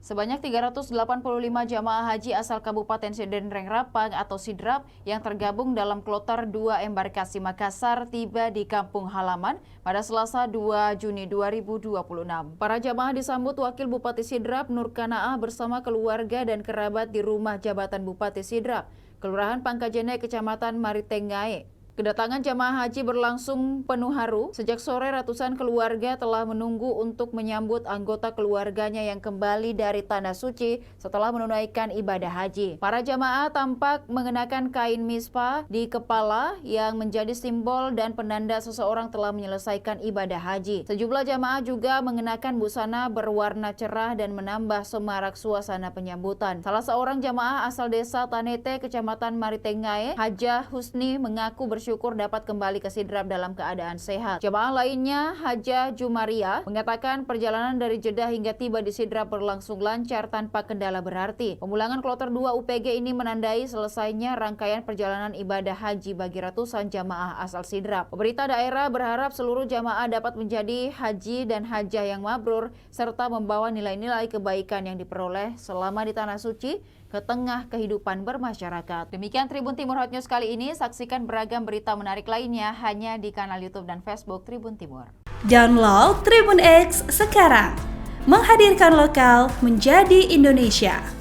Sebanyak 385 jamaah haji asal Kabupaten Sidenreng-Rapang atau Sidrap yang tergabung dalam kloter 2 embarkasi Makassar tiba di kampung halaman pada Selasa 2 Juni 2026. Para jamaah disambut Wakil Bupati Sidrap Nur Kanaah bersama keluarga dan kerabat di rumah jabatan Bupati Sidrap, Kelurahan Pangkajene, Kecamatan Maritengae. Kedatangan jamaah haji berlangsung penuh haru. Sejak sore ratusan keluarga telah menunggu untuk menyambut anggota keluarganya yang kembali dari Tanah Suci setelah menunaikan ibadah haji. Para jamaah tampak mengenakan kain mispa di kepala yang menjadi simbol dan penanda seseorang telah menyelesaikan ibadah haji. Sejumlah jamaah juga mengenakan busana berwarna cerah dan menambah semarak suasana penyambutan. Salah seorang jamaah asal desa Tanete, Kecamatan Maritengae, Hajah Husni, mengaku bersyukur dapat kembali ke Sidrap dalam keadaan sehat. Jemaah lainnya, Hajah Jumaria, mengatakan perjalanan dari Jeddah hingga tiba di Sidrap berlangsung lancar tanpa kendala berarti. Pemulangan kloter 2 UPG ini menandai selesainya rangkaian perjalanan ibadah haji bagi ratusan jamaah asal Sidrap. Pemerintah daerah berharap seluruh jamaah dapat menjadi haji dan hajah yang mabrur serta membawa nilai-nilai kebaikan yang diperoleh selama di Tanah Suci ke tengah kehidupan bermasyarakat. Demikian Tribun Timur Hot News kali ini. Saksikan beragam berita menarik lainnya hanya di kanal YouTube dan Facebook Tribun Timur. Download Tribun X sekarang. Menghadirkan lokal menjadi Indonesia.